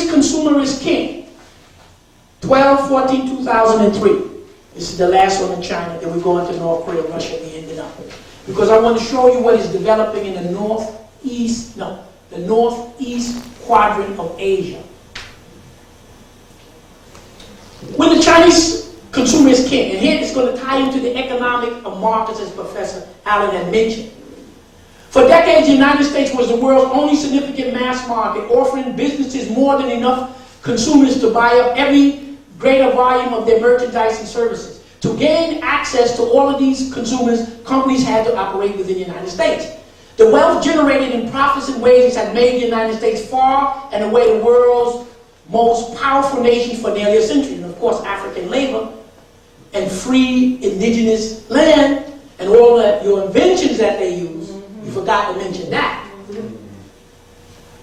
Consumer is king. 12/14/2003. This is the last one in China. Then we go into North Korea, Russia, and we ended up. Because I want to show you what is developing in the northeast quadrant of Asia. When the Chinese consumer is king, and here it's going to tie into the economic of markets, as Professor Allen had mentioned. For decades, the United States was the world's only significant mass market, offering businesses more than enough consumers to buy up every greater volume of their merchandise and services. To gain access to all of these consumers, companies had to operate within the United States. The wealth generated in profits and wages had made the United States far and away the world's most powerful nation for nearly a century. And of course, African labor and free indigenous land and all your inventions that they use. You forgot to mention that.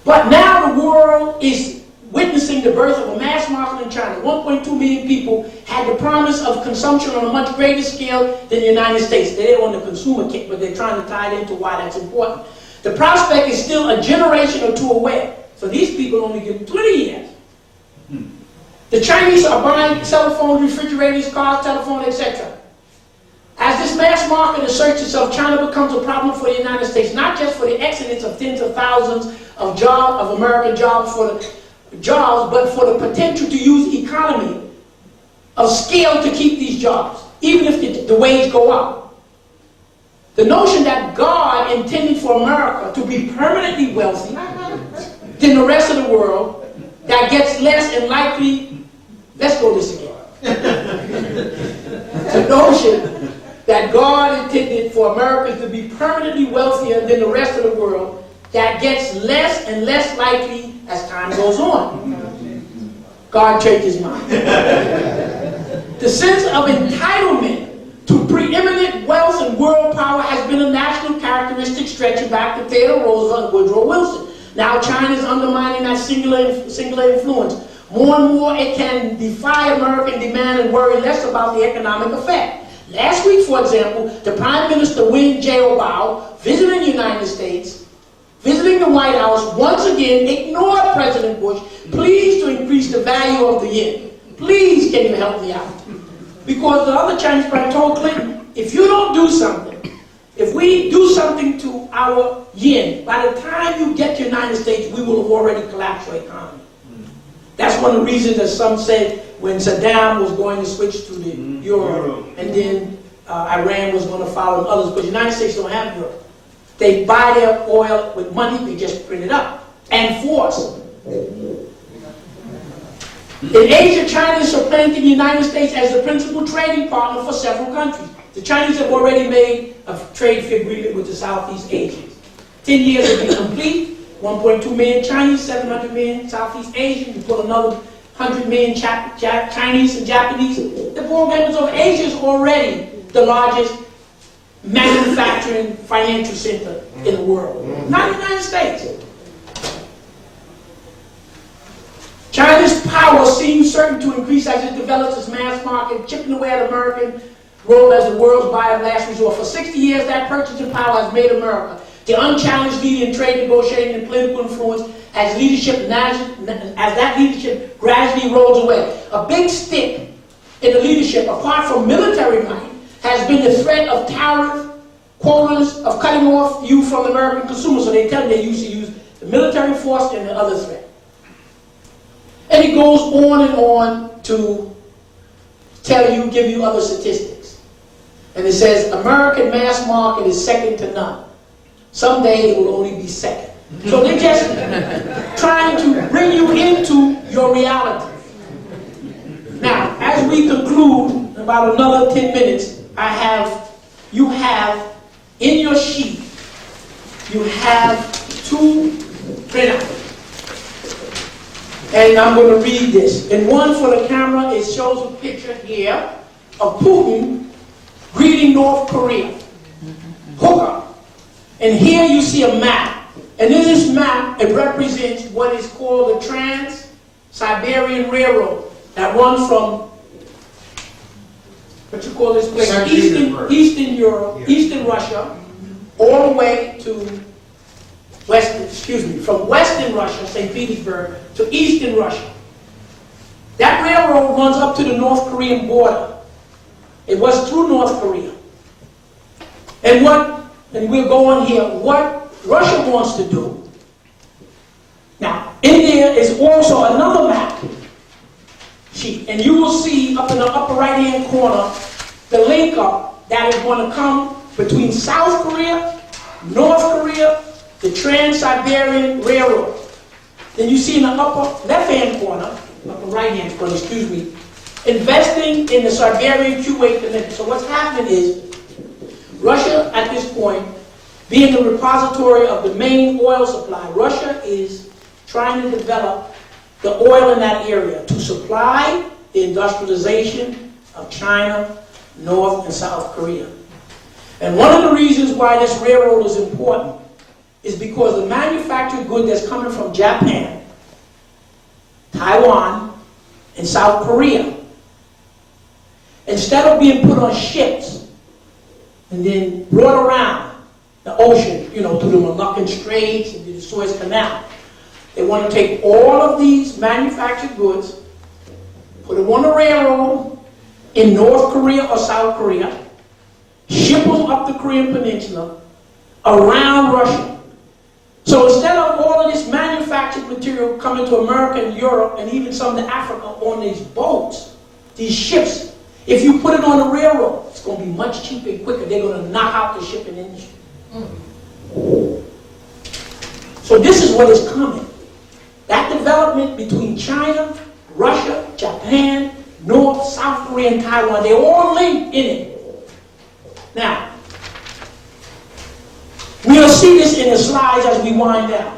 But now the world is witnessing the birth of a mass market in China. 1.2 million people had the promise of consumption on a much greater scale than the United States. They're on the consumer kick, but they're trying to tie it into why that's important. The prospect is still a generation or two away. So these people only give 20 years. The Chinese are buying cell phones, refrigerators, cars, telephones, etc. As this mass market asserts itself, China becomes a problem for the United States, not just for the exodus of tens of thousands of American jobs but for the potential to use economy of scale to keep these jobs, even if the wage go up. The notion that God intended for America to be permanently wealthy than the rest of the world, that gets less and likely, let's go this again. The notion that God intended for Americans to be permanently wealthier than the rest of the world, that gets less and less likely as time goes on. God changed his mind. The sense of entitlement to preeminent wealth and world power has been a national characteristic stretching back to Theodore Roosevelt and Woodrow Wilson. Now China is undermining that singular influence. More and more it can defy American demand and worry less about the economic effect. Last week, for example, the Prime Minister Wen Jiabao, visiting the United States, visiting the White House, once again ignored President Bush, pleased to increase the value of the yen. Please, can you help me out? Because the other Chinese president told Clinton, if you don't do something, if we do something to our yen, by the time you get to the United States, we will have already collapsed your economy. That's one of the reasons that some said when Saddam was going to switch to the euro, and then Iran was going to follow others, because the United States don't have euro. They buy their oil with money, they just print it up, and force. In Asia, China is supplanting the United States as the principal trading partner for several countries. The Chinese have already made a trade agreement with the Southeast Asians. 10 years will be complete. 1.2 million Chinese, 700 million Southeast Asian. You put another 100 million Chinese and Japanese. The program of Asia is already the largest manufacturing financial center in the world. Not the United States. China's power seems certain to increase as it develops its mass market, chipping away at American role as the world's buyer of last resort. For 60 years, that purchasing power has made America the unchallenged leader in trade negotiating and political influence as that leadership gradually rolls away. A big stick in the leadership, apart from military might, has been the threat of tariff quotas, of cutting off you from the American consumer. So they tell them they used to use the military force and the other threat. And it goes on to give you other statistics. And it says, American mass market is second to none. Someday it will only be second. So they're just trying to bring you into your reality. Now, as we conclude, in about another 10 minutes, you have in your sheet, you have two printouts. And I'm going to read this. In one for the camera, it shows a picture here of Putin greeting North Korea. Hook up. And here you see a map. And in this map, it represents what is called the Trans-Siberian Railroad that runs from, what you call this place, Eastern Europe, yeah. Eastern Russia, all the way to from Western Russia, St. Petersburg, to Eastern Russia. That railroad runs up to the North Korean border. It was through North Korea. And we'll go on here, what Russia wants to do. Now, in there is also another map sheet, and you will see up in the upper right-hand corner the link up that is going to come between South Korea, North Korea, the Trans-Siberian Railroad. Then you see in the upper left-hand corner, upper right-hand corner, investing in the Siberian-Kuwait connection. So what's happening is, Russia at this point, being the repository of the main oil supply, Russia is trying to develop the oil in that area to supply the industrialization of China, North and South Korea. And one of the reasons why this railroad is important is because the manufactured good that's coming from Japan, Taiwan, and South Korea, instead of being put on ships and then brought around the ocean, through the Malaccan Straits and the Suez Canal, they want to take all of these manufactured goods, put them on a railroad in North Korea or South Korea, ship them up the Korean Peninsula, around Russia. So instead of all of this manufactured material coming to America and Europe and even some to Africa on these boats, these ships, if you put it on a railroad, it's going to be much cheaper and quicker. They're going to knock out the shipping industry. So this is what is coming. That development between China, Russia, Japan, North, South Korea, and Taiwan, they're all linked in it. Now, we'll see this in the slides as we wind down.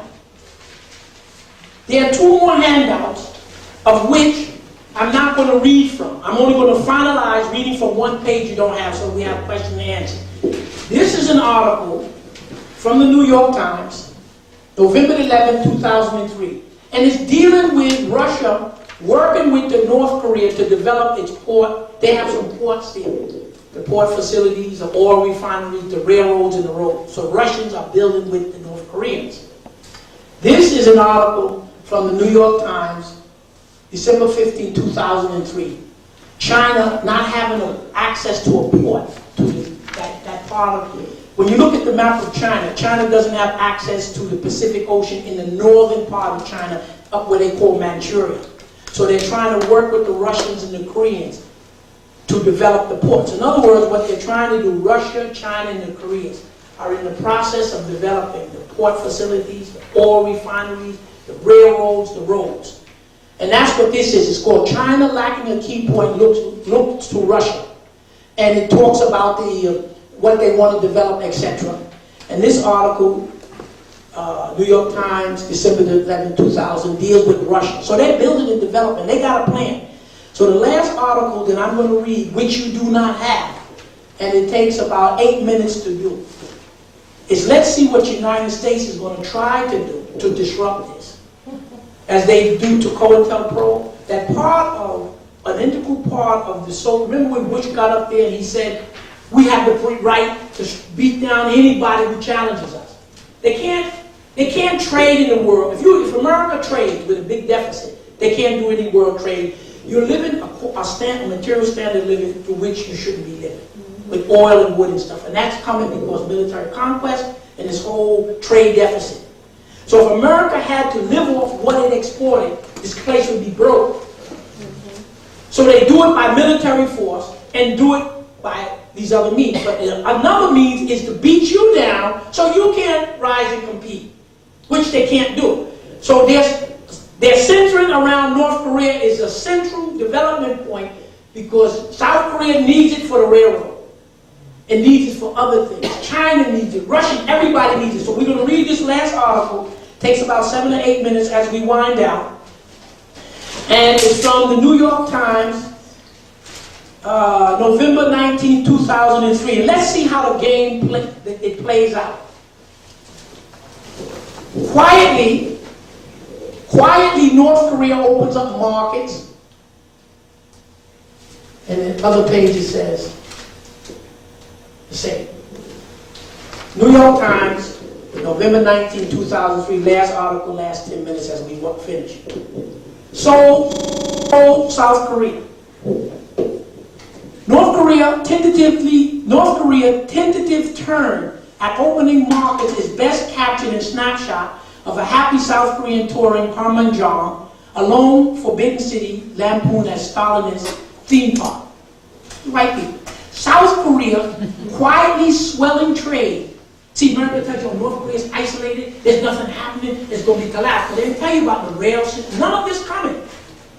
There are two more handouts, of which I'm not going to read from. I'm only going to finalize reading from one page you don't have, so we have question and answer. This is an article from the New York Times, November 11, 2003. And it's dealing with Russia working with the North Korea to develop its port. They have some ports there. The port facilities, the oil refineries, the railroads, and the roads. So Russians are building with the North Koreans. This is an article from the New York Times, December 15, 2003. China not having access to a port, to that part of it. When you look at the map of China, China doesn't have access to the Pacific Ocean in the northern part of China, up where they call Manchuria. So they're trying to work with the Russians and the Koreans to develop the ports. In other words, what they're trying to do, Russia, China, and the Koreans are in the process of developing the port facilities, the oil refineries, the railroads, the roads. And that's what this is. It's called China Lacking a Key Point Looks to Russia. And it talks about what they want to develop, etc. And this article, New York Times, December 11, 2000, deals with Russia. So they're building and developing. They got a plan. So the last article that I'm going to read, which you do not have, and it takes about 8 minutes to do, is let's see what the United States is going to try to do to disrupt this. As they do to COINTELPRO, that part of, an integral part of the Soviet, remember when Bush got up there and he said, we have the right to beat down anybody who challenges us. They can't trade in the world. If America trades with a big deficit, they can't do any world trade. You're living a material standard living for which you shouldn't be living, with oil and wood and stuff. And that's coming because military conquest and this whole trade deficit. So if America had to live off what it exported, this place would be broke. So they do it by military force and do it by these other means. But another means is to beat you down so you can't rise and compete, which they can't do. So they're centering around North Korea is a central development point because South Korea needs it for the railroad. It needs it for other things. China needs it. Russia, everybody needs it. So we're going to read this last article. It takes about 7 to 8 minutes as we wind down. And it's from the New York Times, November 19, 2003. And let's see how the game plays out. Quietly, Quietly, North Korea opens up markets. And the other page it says the same. New York Times, November 19, 2003, last article, last 10 minutes as we finish. Seoul, South Korea. North Korea tentative turn at opening markets is best captured in snapshot of a happy South Korean touring Panmunjom, a lone forbidden city lampooned as Stalinist theme park. Right people. South Korea quietly swelling trade. See, America tells you North Korea is isolated, there's nothing happening, it's going to be collapsed. But they tell you about the rail shit. None of this coming.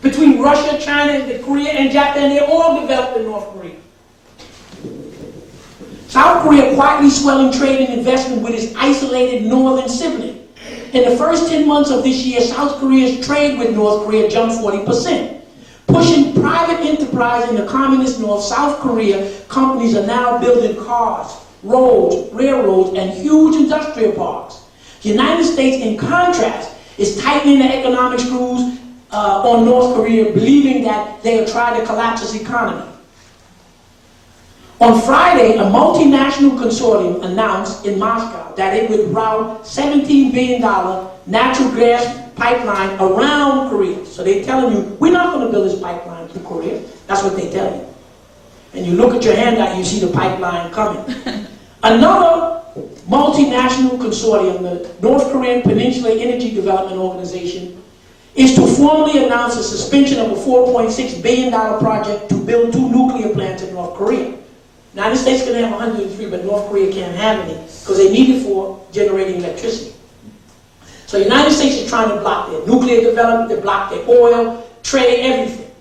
Between Russia, China, Korea, and Japan, they're all developed in North Korea. South Korea quietly swelling trade and investment with its isolated northern sibling. In the first 10 months of this year, South Korea's trade with North Korea jumped 40%. Pushing private enterprise in the communist North, South Korea companies are now building cars, roads, railroads, and huge industrial parks. The United States, in contrast, is tightening the economic screws on North Korea, believing that they are trying to collapse its economy. On Friday, a multinational consortium announced in Moscow that it would route $17 billion natural gas pipeline around Korea. So they're telling you, we're not going to build this pipeline through Korea. That's what they tell you. And you look at your handout, you see the pipeline coming. Another multinational consortium, the North Korean Peninsula Energy Development Organization, is to formally announce a suspension of a $4.6 billion project to build 2 nuclear plants in North Korea. The United States can have 103, but North Korea can't have any because they need it for generating electricity. So the United States is trying to block their nuclear development, they block their oil, trade, everything.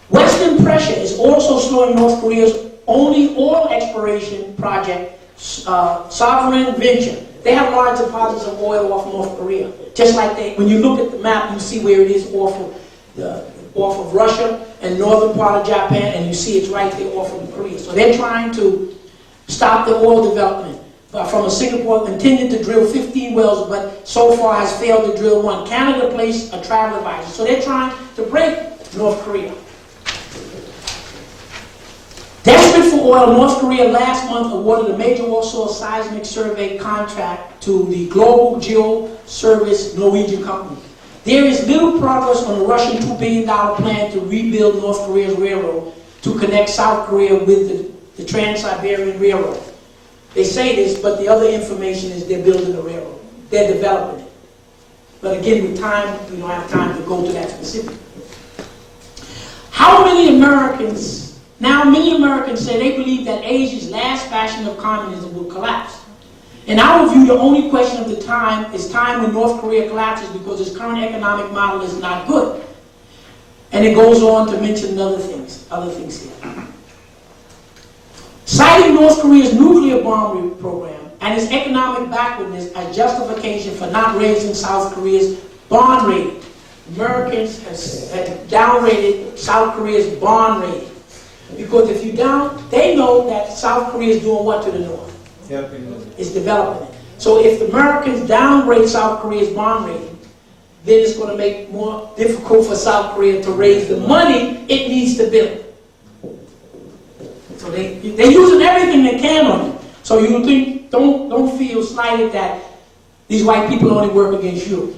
Western pressure is also slowing North Korea's only oil exploration project, Sovereign Venture. They have large deposits of oil off North Korea. Just like when you look at the map, you see where it is off of Russia and northern part of Japan, and you see it's right there off of Korea. So they're trying to stop the oil development. From Singapore, intended to drill 15 wells, but so far has failed to drill 1. Canada placed a travel advisor. So they're trying to break North Korea. Desperate for oil, North Korea last month awarded a major offshore seismic survey contract to the Global Geo-Service Norwegian company. There is little progress on the Russian $2 billion plan to rebuild North Korea's railroad to connect South Korea with the Trans-Siberian Railroad. They say this, but the other information is they're building a railroad. They're developing it. But again, with time, we don't have time to go to that specific. How many Americans... Now, many Americans say they believe that Asia's last bastion of communism will collapse. In our view, the only question of the time is time when North Korea collapses because its current economic model is not good. And it goes on to mention other things here. Citing North Korea's nuclear bomb program and its economic backwardness as justification for not raising South Korea's bond rating. Americans have downgraded South Korea's bond rating. Because if you they know that South Korea is doing what to the north? It's developing it. So if the Americans downgrade South Korea's bond rating, then it's going to make it more difficult for South Korea to raise the money it needs to build. So they're using everything they can on it. So you think, don't feel slighted that these white people only work against you.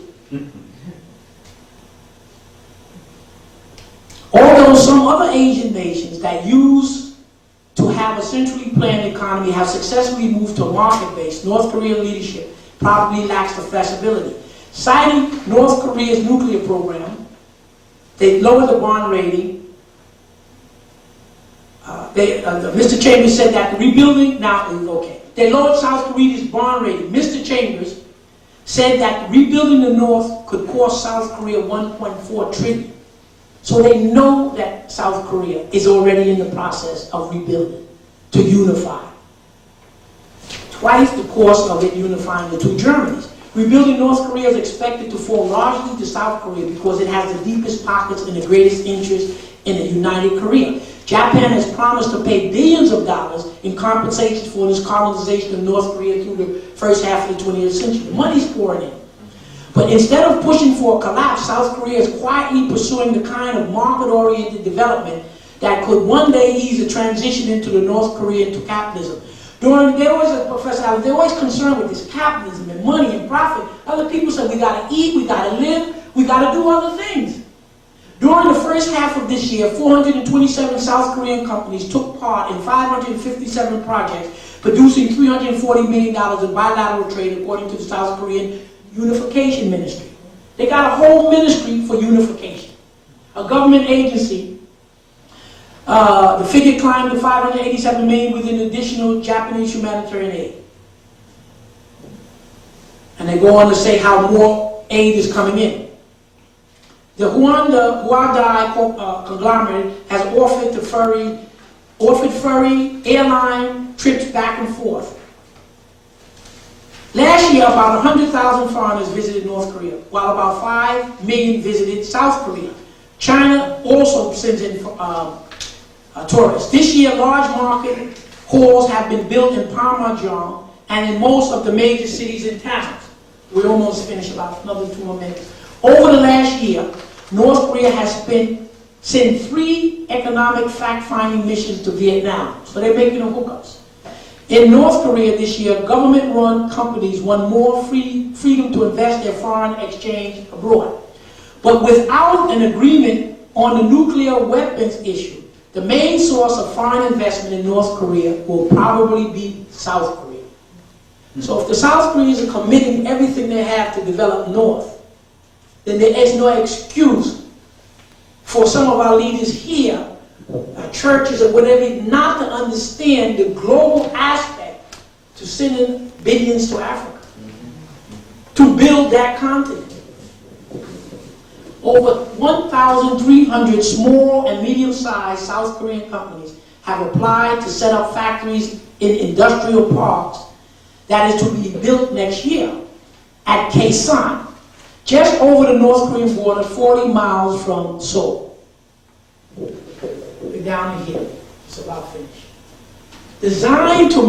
Although some other Asian nations that used to have a centrally planned economy have successfully moved to market-based, North Korean leadership probably lacks the flexibility. Citing North Korea's nuclear program, they lowered the bond rating. Mr. Chambers said that the rebuilding, they lowered South Korea's bond rating. Mr. Chambers said that rebuilding the North could cost South Korea $1.4 trillion. So they know that South Korea is already in the process of rebuilding to unify. Twice the cost of it unifying the 2 Germanys. Rebuilding North Korea is expected to fall largely to South Korea because it has the deepest pockets and the greatest interest in a united Korea. Japan has promised to pay billions of dollars in compensation for this colonization of North Korea through the first half of the 20th century. The money's pouring in. But instead of pushing for a collapse, South Korea is quietly pursuing the kind of market-oriented development that could one day ease the transition into the North Korea to capitalism. They're always concerned with this capitalism and money and profit. Other people say we gotta eat, we gotta live, we gotta do other things. During the first half of this year, 427 South Korean companies took part in 557 projects, producing $340 million in bilateral trade, according to the South Korean Unification Ministry. They got a whole ministry for unification. A government agency, the figure climbed to $587 million with an additional Japanese humanitarian aid. And they go on to say how more aid is coming in. The Huadai conglomerate has offered ferry airline trips back and forth. Last year, about 100,000 foreigners visited North Korea, while about 5 million visited South Korea. China also sends in tourists. This year, large market halls have been built in Parmajong and in most of the major cities and towns. We're almost finished, about another 2 more minutes. Over the last year, North Korea has sent 3 economic fact-finding missions to Vietnam. So they're making them hookups. In North Korea this year, government-run companies won more freedom to invest their foreign exchange abroad. But without an agreement on the nuclear weapons issue, the main source of foreign investment in North Korea will probably be South Korea. So if the South Koreans are committing everything they have to develop North, then there is no excuse for some of our leaders here, churches or whatever, not to understand the global aspect to sending billions to Africa, to build that continent. Over 1,300 small and medium-sized South Korean companies have applied to set up factories in industrial parks that is to be built next year at Kaesong, just over the North Korean border, 40 miles from Seoul. We're down here. It's about finished. Designed to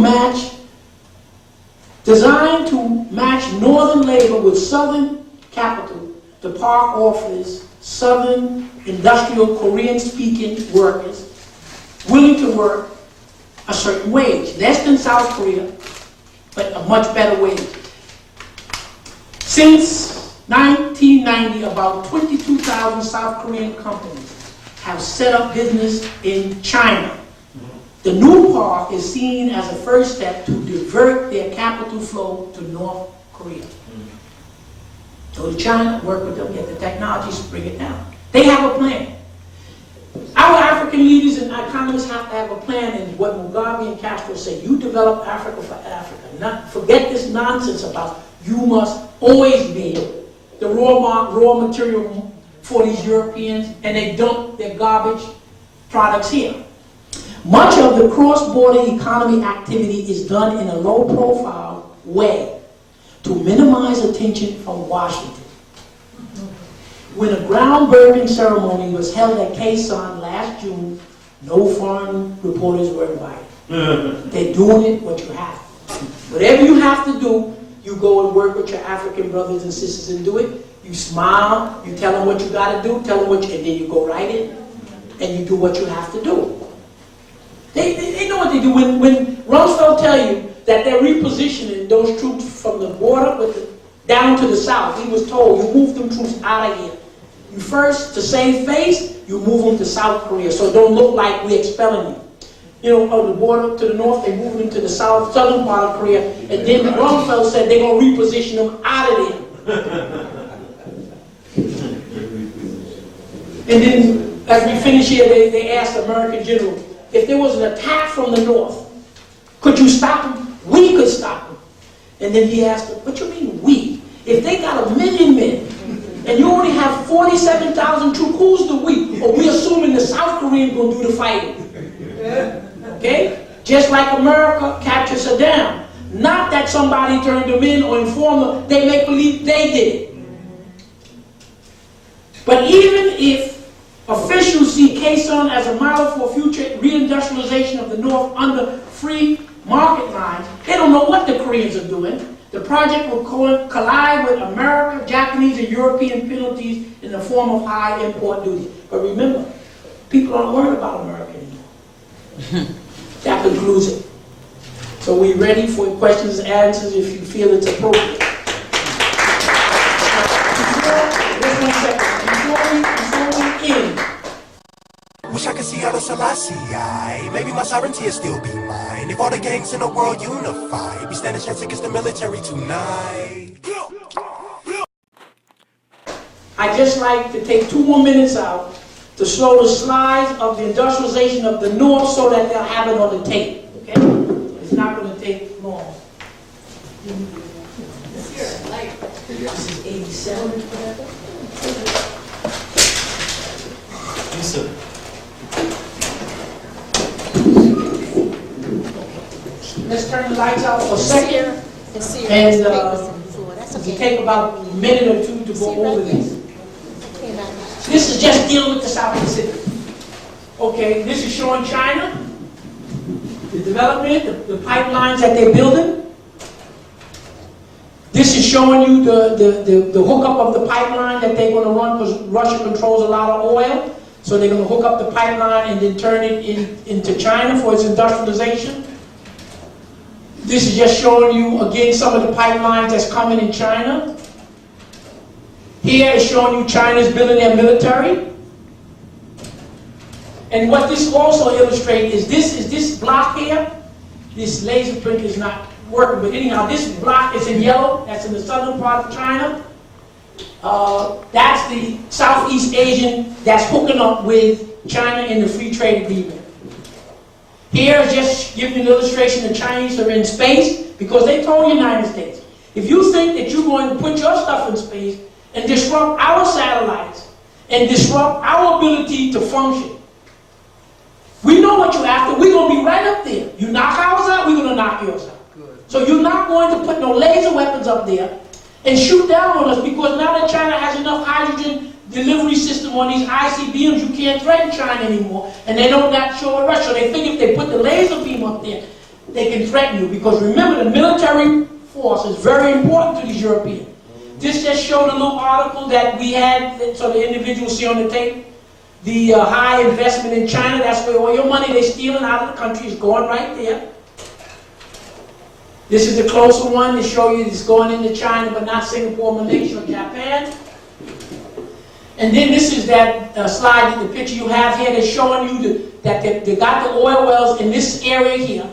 match northern labor with southern capital, the park offers southern industrial Korean-speaking workers willing to work a certain wage, less than South Korea, but a much better wage. Since 1990, about 22,000 South Korean companies have set up business in China. The new park is seen as a first step to divert their capital flow to North Korea. Go to China, work with them, get the technologies, bring it down. They have a plan. Our African leaders and economists have to have a plan, and what Mugabe and Castro say, you develop Africa for Africa. Forget this nonsense about you must always be the raw material for these Europeans, and they dump their garbage products here. Much of the cross-border economy activity is done in a low-profile way to minimize attention from Washington. When a groundbreaking ceremony was held at Kaesong last June, no foreign reporters were invited. They're doing it what you have. Whatever you have to do, you go and work with your African brothers and sisters and do it. You smile, you tell them what you got to do, tell them and then you go right in and you do what you have to do. They know what they do. When Rumsfeld tell you that they're repositioning those troops from the border down to the south, he was told, you move them troops out of here. You first, to save face, you move them to South Korea, so it don't look like we're expelling you. You know, on the border to the north, they move them to the southern part of Korea, and then Rumsfeld said they're going to reposition them out of there. And then, as we finish here, they asked the American general, if there was an attack from the north, could you stop them? We could stop them. And then he asked them, what you mean we? If they got 1 million men, and you only have 47,000 troops, who's the we? Or we assuming the South Koreans going to do the fighting? Okay? Just like America captured Saddam. Not that somebody turned them in or informed them, they make believe they did it. But even if officials see Kaesong as a model for future reindustrialization of the North under free market lines, they don't know what the Koreans are doing. The project will collide with American, Japanese, and European penalties in the form of high import duties. But remember, people aren't worried about America anymore. That concludes it. So we're ready for questions and answers if you feel it's appropriate. Before we end. Wish I could see how the Selassie. Maybe my sovereignty will still be mine. If all the gangs in the world unify, we stand a chance against the military tonight. I'd just like to take 2 more minutes out to show the slides of the industrialization of the North so that they'll have it on the tape. Okay? It's not going to take long. This is 87. Yes, sir. Let's turn the lights out for a second. And it'll take about a minute or 2 to go over this. This is just dealing with the South Pacific. Okay, this is showing China, the development, the pipelines that they're building. This is showing you the hookup of the pipeline that they're going to run because Russia controls a lot of oil. So they're going to hook up the pipeline and then turn it into China for its industrialization. This is just showing you, again, some of the pipelines that's coming in China. Here is showing you China's building their military. And what this also illustrates is this block here. This laser print is not working, but anyhow, this block is in yellow. That's in the southern part of China. That's the Southeast Asian that's hooking up with China in the free trade agreement. Here is just giving an illustration the Chinese are in space because they told the United States, if you think that you're going to put your stuff in space and disrupt our satellites and disrupt our ability to function, we know what you're after. We're going to be right up there. You knock ours out, we're going to knock yours out. Good. So you're not going to put no laser weapons up there and shoot down on us because now that China has enough hydrogen delivery system on these ICBMs, you can't threaten China anymore, and they don't not show Russia. So they think if they put the laser beam up there, they can threaten you. Because remember, the military force is very important to these Europeans. This just showed a little article that we had, so the individuals see on the tape, the high investment in China. That's where all your money they're stealing out of the country is going right there. This is the closer one to show you it's going into China, but not Singapore, Malaysia, or Japan. And then this is that slide, the picture you have here, they're showing you that they got the oil wells in this area here.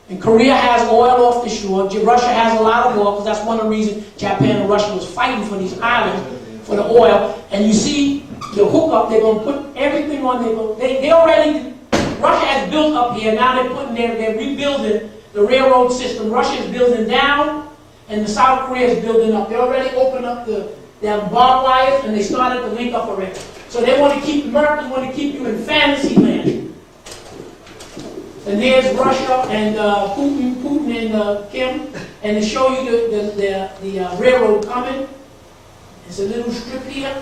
And Korea has oil off the shore. Russia has a lot of oil, because that's one of the reasons Japan and Russia was fighting for these islands, for the oil. And you see the hookup, they're going to put everything on there. They already, Russia has built up here, now they're rebuilding the railroad system. Russia is building down, and the South Korea is building up. They already opened up the barbed wires, and they started to link up already. So they want to keep, Americans want to keep you in fantasy land. And there's Russia and Putin and Kim, and to show you the railroad coming. It's a little strip here,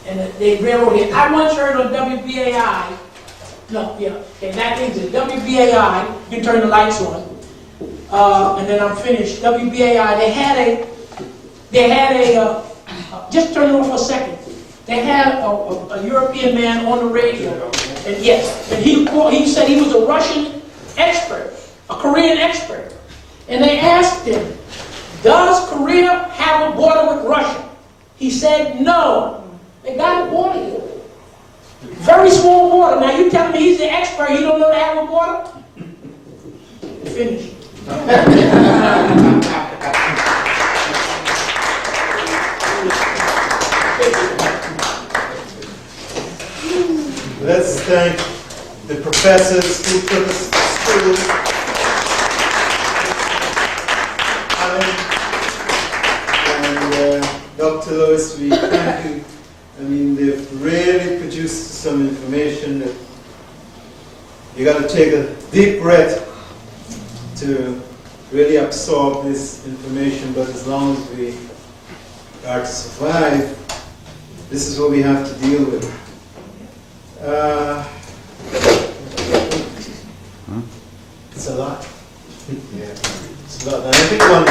and the railroad here. I once heard on WBAI, that is it, WBAI, you can turn the lights on, and then I'm finished. WBAI, they had a just turn it on for a second. They had a European man on the radio, and yes, and he said he was a Russian expert, a Korean expert, and they asked him, does Korea have a border with Russia? He said no. They got a border here. Very small border. Now you tell me he's the expert, he don't know they have a border? Finish. Let's thank the professors who took us through. Alan and Dr. Lewis, we thank you. I mean, they've really produced some information that you got to take a deep breath to really absorb this information, but as long as we are to survive, this is what we have to deal with. It's a lot. Yeah. Well, and I think one of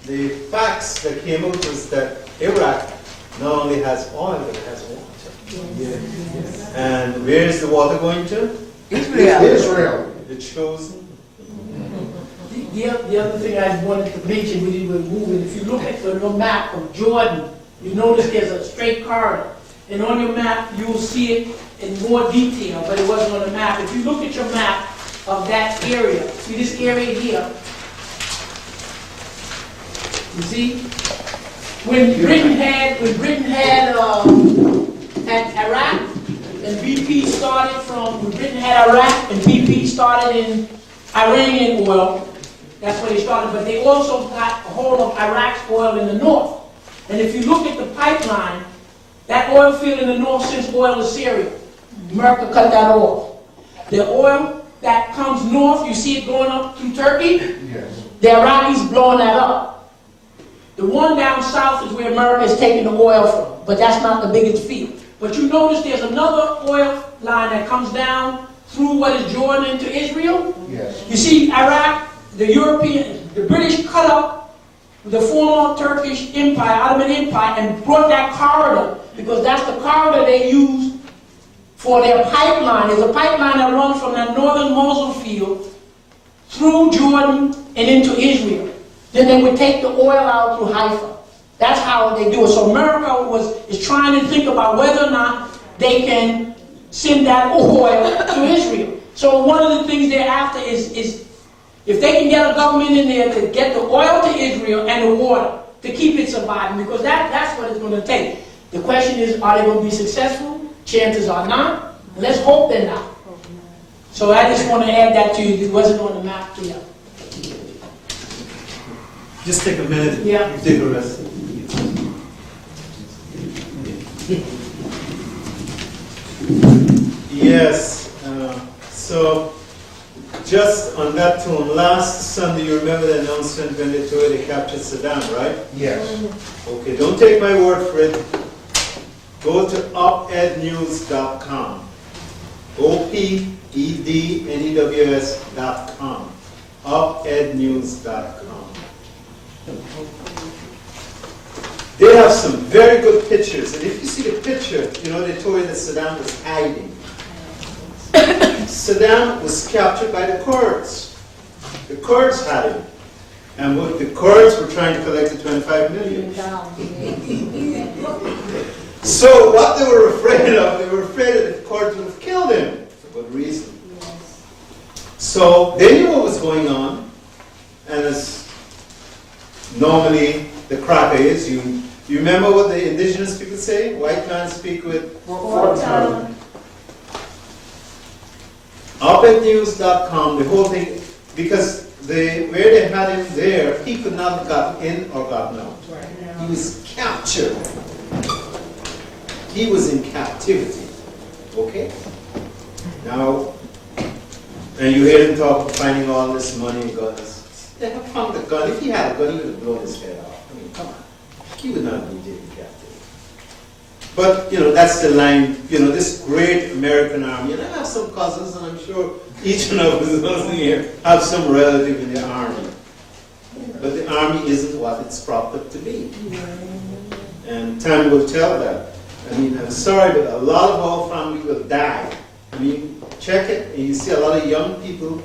the facts that came out was that Iraq not only has oil, but it has water. Yes. And where is the water going to? Israel. It shows. The other thing I wanted to mention when you were moving, if you look at the map of Jordan, you notice there's a straight corridor. And on your map, you'll see it in more detail, but it wasn't on the map. If you look at your map of that area, see this area here? You see? When Britain had Iraq, and BP started from, when Britain had Iraq, and BP started in Iranian oil, that's where they started, but they also got a hold of Iraq's oil in the north. And if you look at the pipeline, that oil field in the north since oil is cereal. America cut that off. The oil that comes north, you see it going up through Turkey? Yes. The Iraqis blowing that up. The one down south is where America is taking the oil from, but that's not the biggest field. But you notice there's another oil line that comes down through what is Jordan into Israel? Yes. You see, Iraq, the British cut up the former Turkish Empire, Ottoman Empire, and brought that corridor, because that's the corridor they used for their pipeline. There's a pipeline that runs from that northern Mosul field through Jordan and into Israel. Then they would take the oil out through Haifa. That's how they do it. So America is trying to think about whether or not they can send that oil to Israel. So one of the things they're after is if they can get a government in there to get the oil to Israel and the water to keep it surviving, because that's what it's going to take. The question is, are they going to be successful? Chances are not. Let's hope they're not. So I just want to add that to you. It wasn't on the map here. Just take a minute. Yeah. Take a rest. Yes. So, just on that tone, last Sunday, you remember the announcement when they told you they captured Saddam, right? Yes. Okay, don't take my word for it. Go to opednews.com. opednews.com. opednews.com. They have some very good pictures, and if you see the picture, you know, they told you that Saddam was hiding. Saddam was captured by the Kurds. The Kurds had him. And what the Kurds were trying to collect the 25 million. So what they were afraid of, they were afraid that the Kurds would have killed him, for good reason. So they knew what was going on, and as normally the cracker is, you remember what the indigenous people say? White man speak with Foretelling. opednews.com, the whole thing, because where they had him there, he could not have gotten in or gotten out. He was captured. He was in captivity. Okay? Now, and you hear him talk about finding all this money and guns. They have found a gun. If he had a gun, he would have blown his head off. I mean, come on. He would not have been taken captive. But, you know, that's the line, you know, this great American army. And I have some cousins, and I'm sure each one of us here have some relative in the army. But the army isn't what it's propped up to be. And time will tell that. I mean, I'm sorry, but a lot of our family will die. I mean, check it, and you see a lot of young people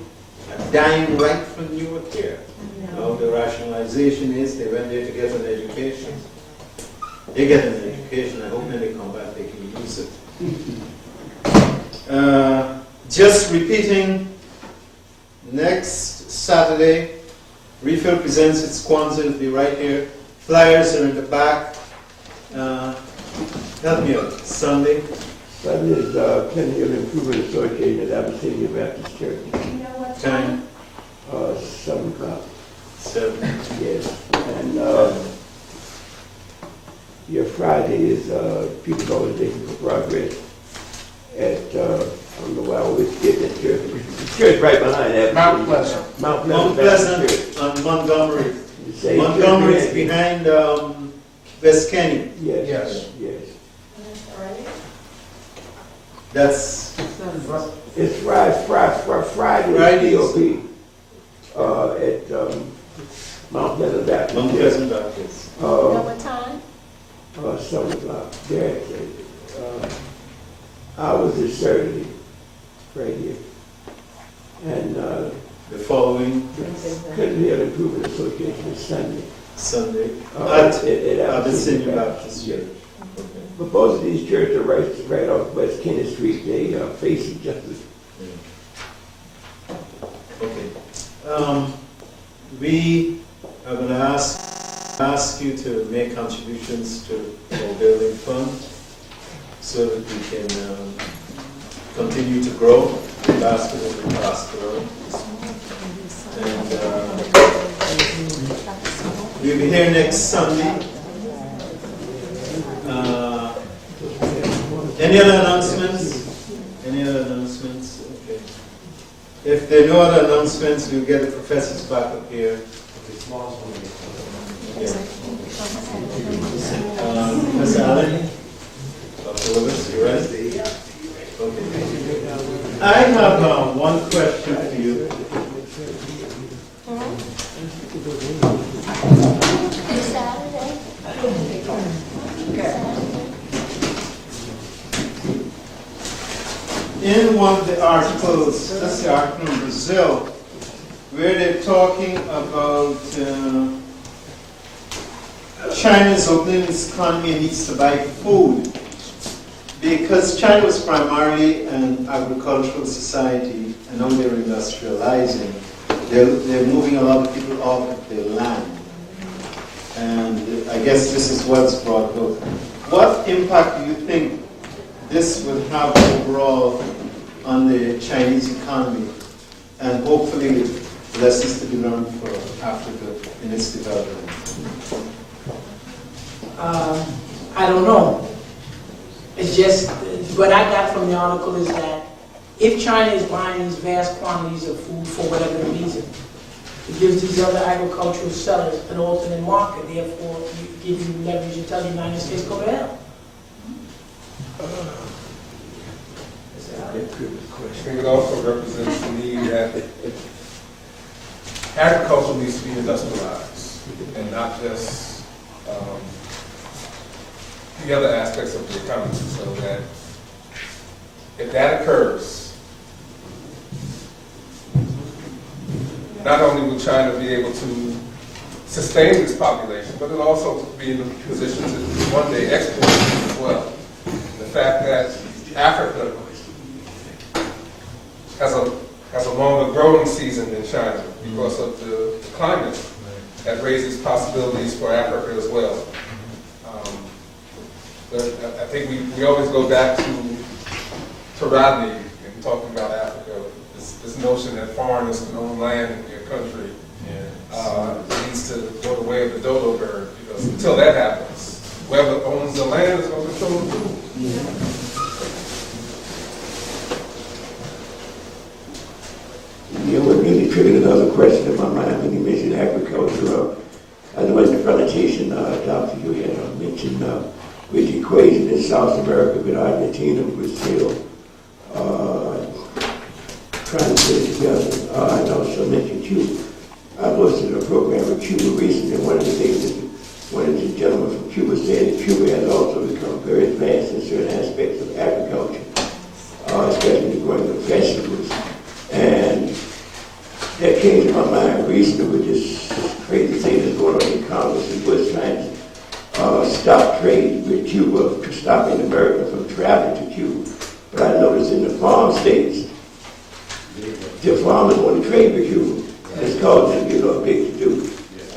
are dying right from Newark here. You know, the rationalization is they went there to get an education. They get an education. I hope when they come back they can use it. Just repeating, next Saturday, Refill presents its Kwanzaa. It'll be right here. Flyers are in the back. Help me out. Sunday. Sunday is Centennial Improvement Association at Abyssinia Baptist Church. Time? 7 o'clock. 7. Yes. And your Friday is People's Organization for Progress at, I don't know why I always get that church. The church right behind that. Mount Pleasant. Mount Mount Pleasant Pleasant on Montgomery. The same Montgomery is church. behind West Kenny. Yes. Yes. Yes. That's It's Friday Fridays. DOP at Mount Pleasant Baptist. Mount Pleasant Baptist. You know what time? 7 o'clock. There, hours is Saturday, right here. And The following Country Health Improvement Association is Sunday. Sunday At at the Sino Senior Baptist Church. But both of these churches are right off West Kennedy Street. They face each other. Okay. We are going to ask you to make contributions to our building fund so that we can continue to grow faster than we prosper. And we'll be here next Sunday. Any other announcements? Any other announcements? Okay. If there are no other announcements, we'll get the professors back up here. Yeah. Ms. Allen? Dr. Willis, you ready? Okay. I have one question for you. Saturday? In one of the articles, that's the article in Brazil, where they're talking about China's opening its economy and needs to buy food. Because China was primarily an agricultural society, and now they're industrializing. They're moving a lot of people off of their land. And I guess this is what's brought about. What impact do you think this will have overall on the Chinese economy, and hopefully lessons to be learned for Africa in its development? I don't know. It's just, what I got from the article is that if China is buying these vast quantities of food for whatever the reason, it gives these other agricultural sellers an alternate market, therefore it gives you leverage to tell the United States go to hell. I think it also represents the need that agriculture needs to be industrialized and not just the other aspects of the economy, so that if that occurs, not only will China be able to sustain its population, but it'll also be in a position to one day export as well. The fact that Africa has a longer growing season than China because of the climate that raises possibilities for Africa as well. But I think we always go back to Rodney in talking about Africa, this notion that foreigners can own land in your country needs to go the way of the dodo bird, because until that happens, whoever owns the land is going to control the food. Yeah, what really triggered another question in my mind when you mentioned agriculture. I know in the presentation, Dr. you had mentioned which equation in South America with Argentina, Brazil, trying to put it together. I also mentioned Cuba. I hosted a program with Cuba recently, and one of the things that one of the gentlemen from Cuba said that Cuba has also become very advanced in certain aspects of agriculture, especially growing of vegetables. And that came to my mind recently with this crazy thing that's going on in Congress. It was trying to stop trade with Cuba, stopping America from traveling to Cuba. But I noticed in the farm states, the farmers want to trade with Cuba. It's caused them to get a big to do.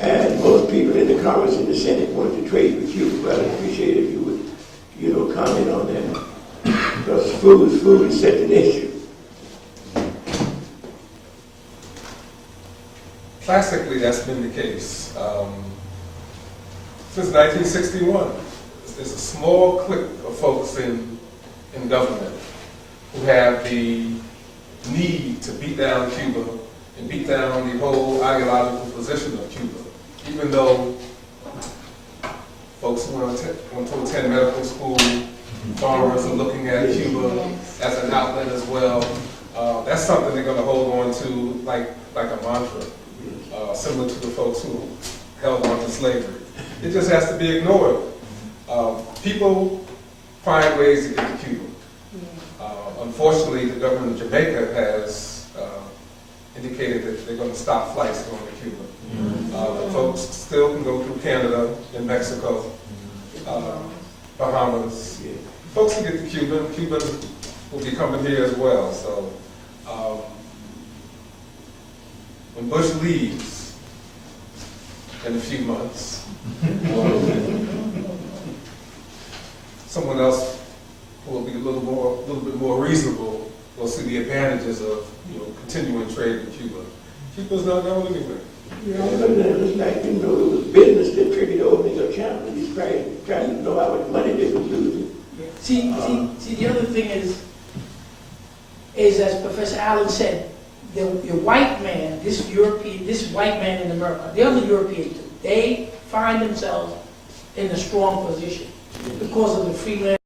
And most people in the Congress and the Senate wanted to trade with Cuba. But I'd appreciate if you would, comment on that. Because food is such an issue. Classically, that's been the case. Since 1961, there's a small clique of folks in government who have the need to beat down Cuba and beat down the whole ideological position of Cuba, even though folks who want to attend medical school foreigners are looking at Cuba as an outlet as well. That's something they're going to hold on to like a mantra, similar to the folks who held on to slavery. It just has to be ignored. People find ways to get to Cuba. Unfortunately, the government of Jamaica has indicated that they're going to stop flights going to Cuba. The folks still can go through Canada and Mexico, Bahamas. Folks can get to Cuba, and Cubans will be coming here as well. So when Bush leaves in a few months, someone else who will be a little bit more reasonable will see the advantages of continuing trade with Cuba. Cuba's not going anywhere. It's like, it was business that triggered the opening of China. He's trying to know how much money they were losing. See, the other thing is as Professor Allen said, the white man, this white man in America, the other Europeans, they find themselves in a strong position because of the free land.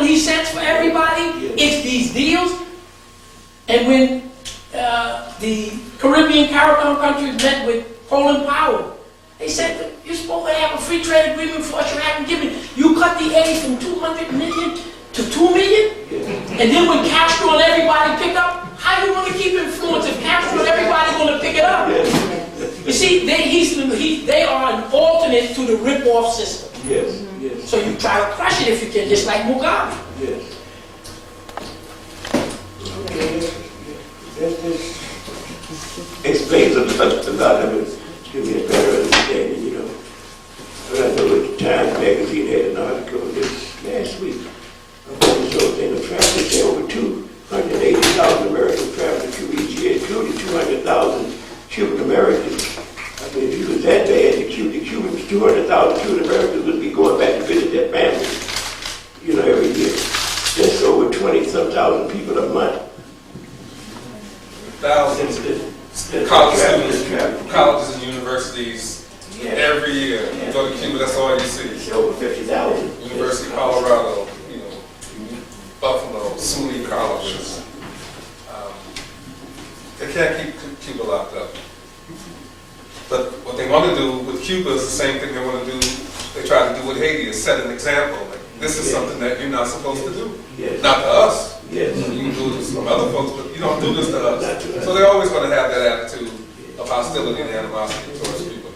He sets for everybody, it's these deals. And when the Caribbean countries met with Colin Powell, they said, you're supposed to have a free trade agreement for us, you haven't given. You cut the aid from 200 million to 2 million? And then when Castro and everybody pick up, how you going to keep influence if Castro and everybody going to pick it up? You see, they are an alternate to the rip-off system. Yes. So you try to crush it if you can, just like Mugabe. Yes. Okay. That explains a lot of it. Give me a better understanding, But I know the Times magazine had an article this last week about this whole thing of travel. There over 280,000 Americans travel to Cuba each year, including 200,000 Cuban Americans. I mean, if you was that bad, the Cubans, 200,000 Cuban Americans would be going back to visit their families, every year. That's over 20-some thousand people a month. Thousands of college students, colleges and universities, every year. You go to Cuba, that's all you see. It's over 50,000. University of Colorado, Buffalo, SUNY colleges. They can't keep Cuba locked up. But what they want to do with Cuba is the same thing they want to do, they try to do with Haiti, is set an example. Like, this is something that you're not supposed to do. Yes. Not to us. Yes. You can do this to other folks, but you don't do this to us. So they're always going to have that attitude of hostility and animosity towards people.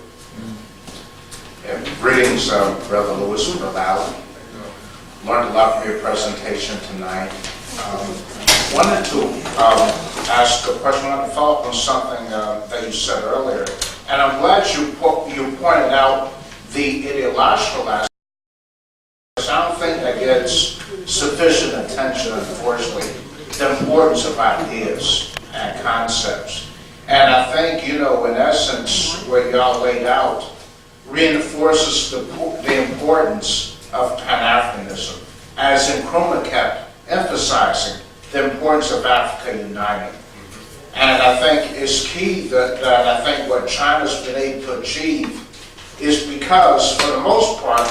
Greetings, Brother Lewis and Brother Allen. Learned a lot from your presentation tonight. Wanted to ask a question. I wanted to follow up on something that you said earlier. And I'm glad you pointed out the ideological aspect. I don't think that gets sufficient attention, unfortunately, the importance of ideas and concepts. And I think, in essence, what y'all laid out reinforces the importance of Pan-Africanism, as Nkrumah kept emphasizing the importance of Africa uniting. And I think it's key that I think what China's been able to achieve is because, for the most part,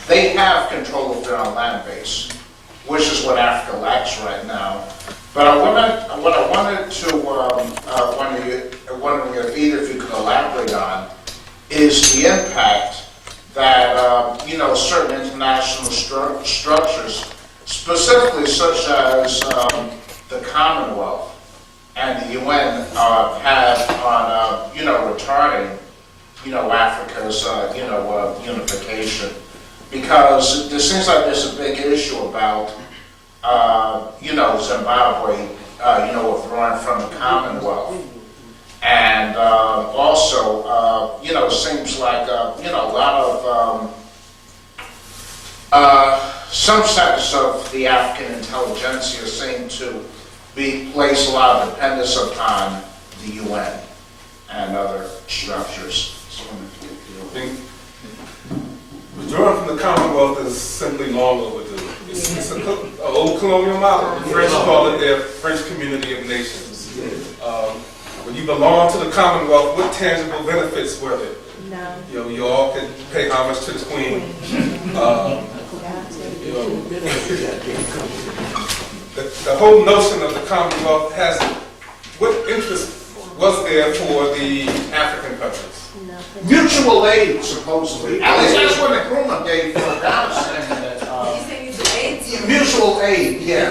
they have control of their own land base, which is what Africa lacks right now. But what I wanted to wondering if either of you could elaborate on is the impact that certain international structures, specifically such as the Commonwealth and the UN, have on retarding Africa's unification, because there seems like there's a big issue about Zimbabwe withdrawing from the Commonwealth. And also, it seems like, a lot of, some sectors of the African intelligentsia seem to place a lot of dependence upon the UN and other structures. Withdrawing from the Commonwealth is simply long overdue. It's an old colonial model. The French call it their French Community of Nations. When you belong to the Commonwealth, what tangible benefits were there? No. You all could pay homage to the Queen. The whole notion of the Commonwealth has, what interest was there for the African countries? Nothing. Mutual aid, supposedly. At least that's what Nkrumah gave for Ghana, saying that. Mutual aid, yeah.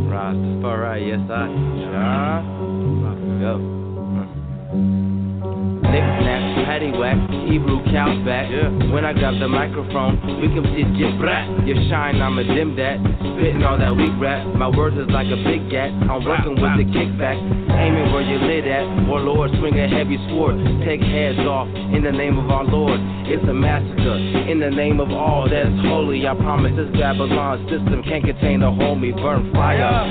Rastafari, yes I. Yo. Knick-knack, paddywhack, Hebrew cows back. When I grab the microphone, we can see get brat. You shine, I'ma dim that. Spitting all that weak rap. My words is like a big gat. I'm working with the kickback. Aiming where you lit at. Warlord, swing a heavy sword. Take heads off in the name of our Lord. It's a massacre in the name of all that's holy. I promise this Babylon system can't contain a homie. Burn fire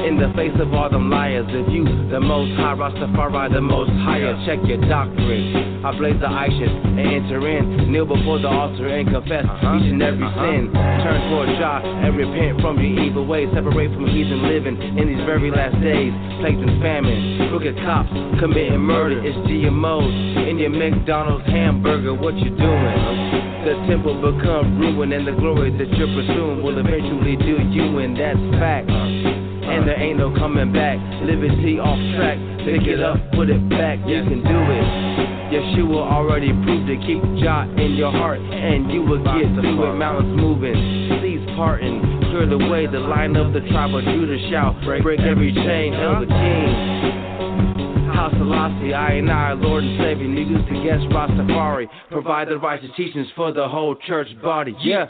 in the face of all them liars. If you the most high, Rastafari the most higher. Check your doctrine. I blaze the ashes and enter in. Kneel before the altar and confess each and every sin. Turn toward Jah and repent from your evil ways. Separate from heathen living in these very last days. Plagues and famine, crooked cops committing murder. It's GMOs in your McDonald's hamburger. What you doing? The temple become ruined, and the glory that you're pursuing will eventually do you, and that's fact. And there ain't no coming back. Liberty off track. Pick it up, put it back. You can do it. Yeshua already proved it. Keep Jah in your heart, and you will get through it. Mountains moving, seas parting, clear the way. The line of the tribe of Judah shout, break every chain. Hail the King. House Selassie, I and I, Lord and Savior, needless to guess Rastafari. Provide the righteous teachings for the whole church body. Yeah.